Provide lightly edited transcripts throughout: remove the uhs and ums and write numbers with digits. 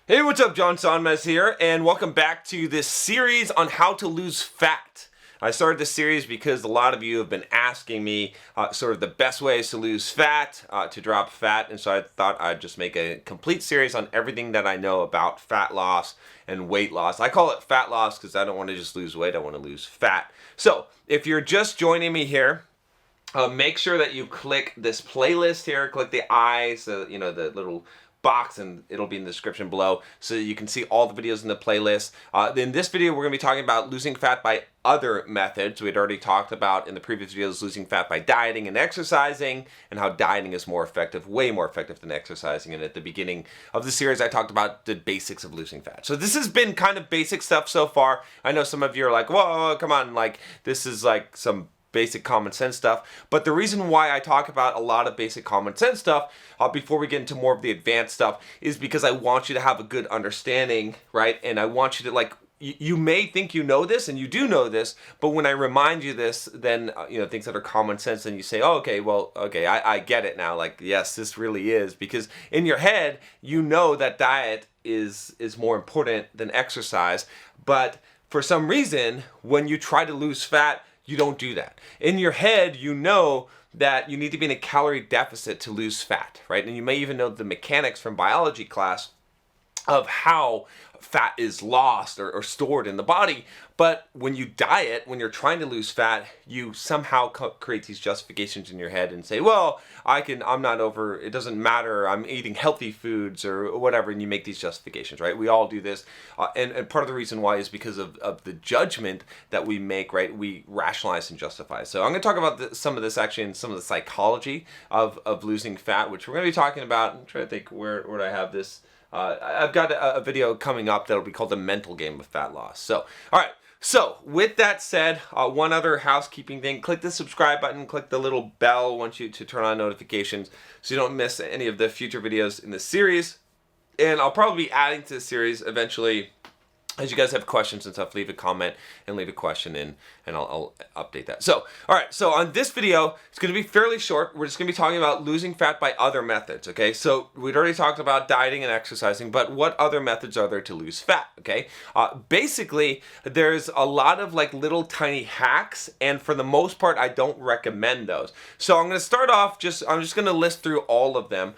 Hey, what's up? John Sonmez here, and welcome back to this series on how to lose fat. I started this series because a lot of you have been asking me sort of the best ways to lose fat, to drop fat, and so I thought I'd just make a complete series on everything that I know about fat loss and weight loss. I call it fat loss because I don't want to just lose weight, I want to lose fat. So, if you're just joining me here, make sure that you click this playlist here, click the eyes, the little box, and it'll be in the description below so that you can see all the videos in the playlist. In this video, we're going to be talking about losing fat by other methods. We'd already talked about in the previous videos losing fat by dieting and exercising, and how dieting is more effective, way more effective than exercising. And at the beginning of the series, I talked about the basics of losing fat. So this has been kind of basic stuff so far. I know some of you are like, whoa, come on, like this is like some basic common sense stuff. But the reason why I talk about a lot of basic common sense stuff before we get into more of the advanced stuff is because I want you to have a good understanding, right? And I want you to, like, you may think you know this, and you do know this, but when I remind you this, then things that are common sense, and you say, oh, okay, I get it now. Like, yes, this really is, because in your head you know that diet is more important than exercise, but for some reason when you try to lose fat, you don't do that. In your head, you know that you need to be in a calorie deficit to lose fat, right? And you may even know the mechanics from biology class of how fat is lost or stored in the body. But when you diet, when you're trying to lose fat, you somehow create these justifications in your head and say, well, I'm not over, it doesn't matter, I'm eating healthy foods or whatever, and you make these justifications, right? We all do this. And part of the reason why is because of the judgment that we make, right? We rationalize and justify. So I'm going to talk about some of this actually in some of the psychology of losing fat, which we're going to be talking about. I'm trying to think where I have this. I've got a video coming up that'll be called The Mental Game of Fat Loss. So, all right. So, with that said, one other housekeeping thing, click the subscribe button, click the little bell once you to turn on notifications so you don't miss any of the future videos in the series. And I'll probably be adding to the series eventually. As you guys have questions and stuff, leave a comment and leave a question in, and I'll update that. So, all right, so on this video, it's going to be fairly short. We're just going to be talking about losing fat by other methods, okay? So we'd already talked about dieting and exercising, but what other methods are there to lose fat, okay? Basically, there's a lot of like little tiny hacks, and for the most part, I don't recommend those. So I'm going to start off, I'm just going to list through all of them.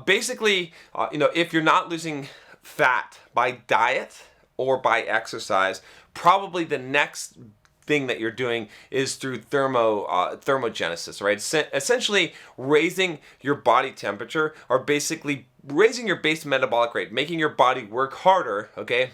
Basically, if you're not losing fat by diet or by exercise, probably the next thing that you're doing is through thermogenesis, right? Essentially raising your body temperature, or basically raising your base metabolic rate, making your body work harder, okay,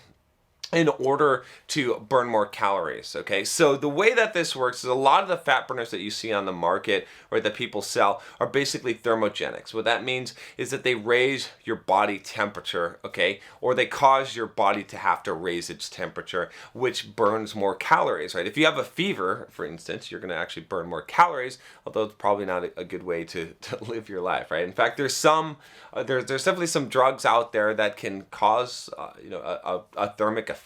in order to burn more calories, okay? So the way that this works is a lot of the fat burners that you see on the market or that people sell are basically thermogenics. What that means is that they raise your body temperature, okay? Or they cause your body to have to raise its temperature, which burns more calories, right? If you have a fever, for instance, you're gonna actually burn more calories, although it's probably not a good way to live your life, right? In fact, there's definitely some drugs out there that can cause, a thermic effect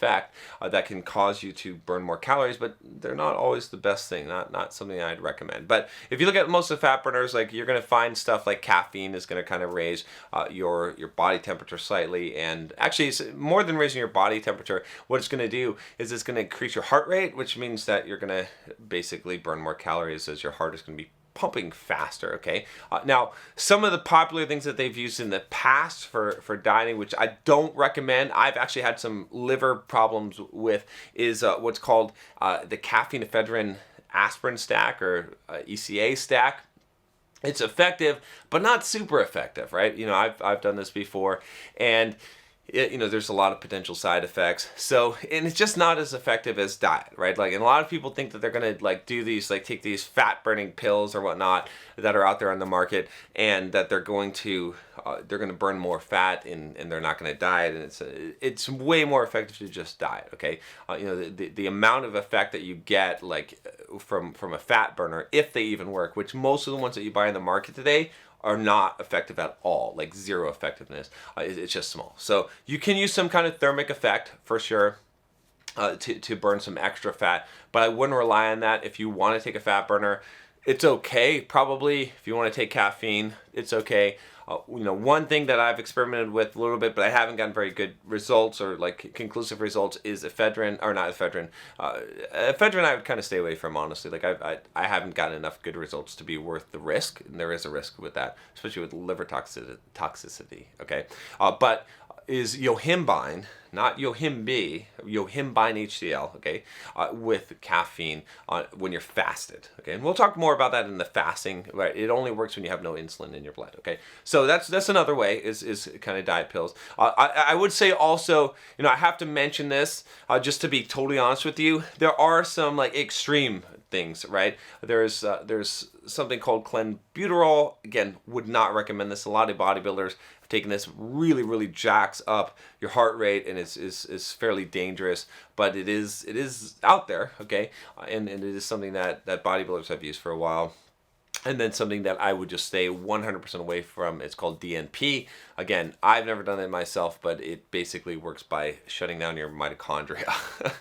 that can cause you to burn more calories, but they're not always the best thing, not something I'd recommend. But if you look at most of the fat burners, like, you're going to find stuff like caffeine is going to kind of raise your body temperature slightly, and actually it's more than raising your body temperature. What it's going to do is it's going to increase your heart rate, which means that you're going to basically burn more calories as your heart is going to be pumping faster, okay? Now, some of the popular things that they've used in the past for dieting, which I don't recommend, I've actually had some liver problems with, is what's called the caffeine ephedrine aspirin stack, or ECA stack. It's effective, but not super effective, right? I've done this before, and there's a lot of potential side effects. So, and it's just not as effective as diet, right? Like, and a lot of people think that they're gonna like do these, like take these fat burning pills or whatnot that are out there on the market, and that they're going to burn more fat, and they're not gonna diet. And it's way more effective to just diet, okay? The amount of effect that you get, like from a fat burner, if they even work, which most of the ones that you buy in the market today are not effective at all, like zero effectiveness. It's just small. So you can use some kind of thermic effect for sure to burn some extra fat, but I wouldn't rely on that. If you want to take a fat burner, it's okay, probably. If you want to take caffeine, it's okay. One thing that I've experimented with a little bit, but I haven't gotten very good results or like conclusive results, is ephedrine, or not ephedrine. Ephedrine I would kind of stay away from, honestly. Like I haven't gotten enough good results to be worth the risk, and there is a risk with that, especially with liver toxicity. Okay, but is yohimbine, not yohimbe, yohimbine HCl, okay, with caffeine when you're fasted, okay, and we'll talk more about that in the fasting, right? It only works when you have no insulin in your blood, okay, so that's another way is kind of diet pills. I would say also, I have to mention this, just to be totally honest with you, there are some like extreme things, right? There's something called Clenbuterol. Again, would not recommend this. A lot of bodybuilders have taken this. Really jacks up your heart rate, and is fairly dangerous. But it is out there, okay, and it is something that bodybuilders have used for a while. And then something that I would just stay 100% away from, it's called DNP. Again, I've never done it myself, but it basically works by shutting down your mitochondria.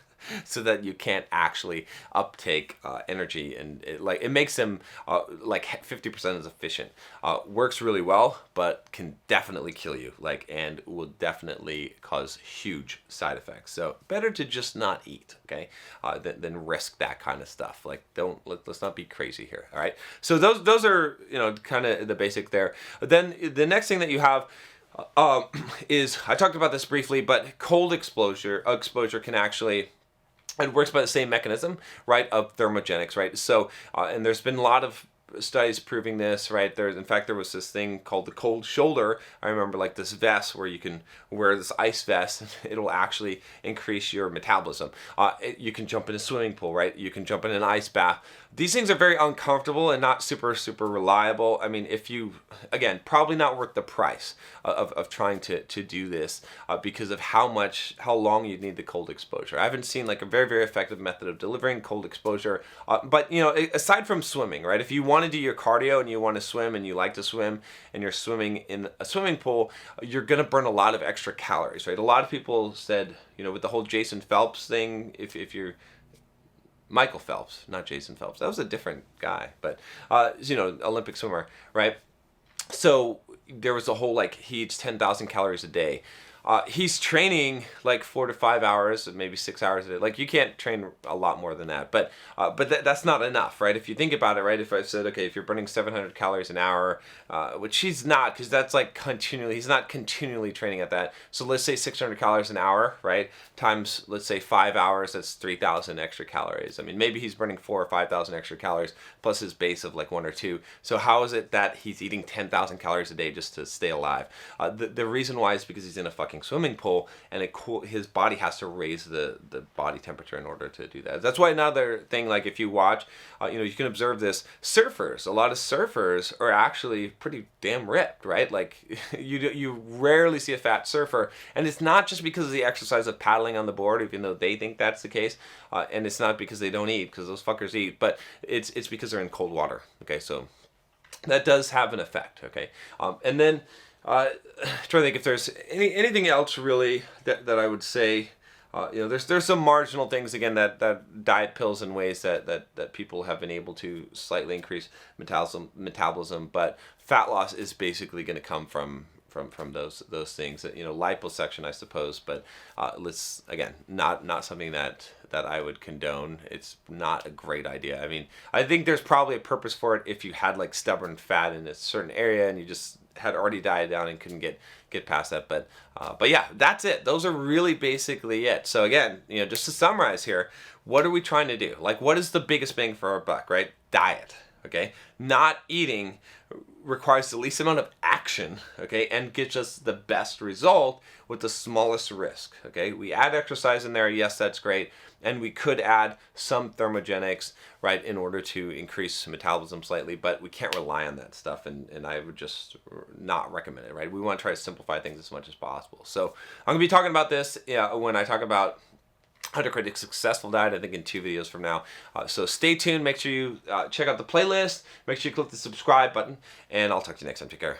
So that you can't actually uptake energy, and it makes them like 50% as efficient. Works really well, but can definitely kill you, and will definitely cause huge side effects. So better to just not eat, okay, than risk that kind of stuff. Let's not be crazy here. All right. So those are kind of the basic there. Then the next thing that you have. Is, I talked about this briefly, but cold exposure can actually. It works by the same mechanism, right, of thermogenics, right? So, and there's been a lot of studies proving this, right? In fact, there was this thing called the cold shoulder. I remember like this vest where you can wear this ice vest, and it'll actually increase your metabolism. You can jump in a swimming pool, right? You can jump in an ice bath. These things are very uncomfortable and not super reliable. I mean, again, probably not worth the price of trying to do this because of how long you need the cold exposure. I haven't seen like a very effective method of delivering cold exposure. But aside from swimming, right? If you want to do your cardio and you want to swim and you like to swim and you're swimming in a swimming pool, you're going to burn a lot of extra calories, right? A lot of people said, with the whole Jason Phelps thing, if you're Michael Phelps, not Jason Phelps. That was a different guy, but Olympic swimmer, right? So there was a whole he eats 10,000 calories a day. He's training like 4 to 5 hours, maybe 6 hours a day. Like you can't train a lot more than that, but that's not enough, right? If you think about it, right? If I said, okay, if you're burning 700 calories an hour, which he's not, because that's like he's not continually training at that. So let's say 600 calories an hour, right? Times, let's say 5 hours, that's 3,000 extra calories. I mean, maybe he's burning 4,000 or 5,000 extra calories plus his base of like 1 or 2. So how is it that he's eating 10,000 calories a day just to stay alive? The reason why is because he's in a fucking swimming pool, and his body has to raise the body temperature in order to do that. That's why another thing, like if you watch, you can observe this. Surfers, a lot of surfers are actually pretty damn ripped, right? Like you rarely see a fat surfer, and it's not just because of the exercise of paddling on the board, even though they think that's the case, and it's not because they don't eat, because those fuckers eat, but it's because they're in cold water. Okay, so that does have an effect. Okay, and then. Trying to think if there's anything else really that I would say. There's some marginal things again that diet pills and ways that people have been able to slightly increase metabolism, but fat loss is basically going to come from those things. Liposuction, I suppose, but let's again not something that I would condone. It's not a great idea. I mean, I think there's probably a purpose for it if you had like stubborn fat in a certain area and you just had already dieted down and couldn't get past that. But yeah, that's it. Those are really basically it. So again, just to summarize here, what are we trying to do? Like, what is the biggest bang for our buck, right? Diet, okay? Not eating requires the least amount of action, okay, and gets us the best result with the smallest risk, okay? We add exercise in there, yes, that's great, and we could add some thermogenics, right, in order to increase metabolism slightly, but we can't rely on that stuff, and I would just not recommend it, right? We want to try to simplify things as much as possible. So I'm going to be talking about this when I talk about how to create a successful diet, I think in 2 videos from now. So stay tuned. Make sure you check out the playlist. Make sure you click the subscribe button. And I'll talk to you next time. Take care.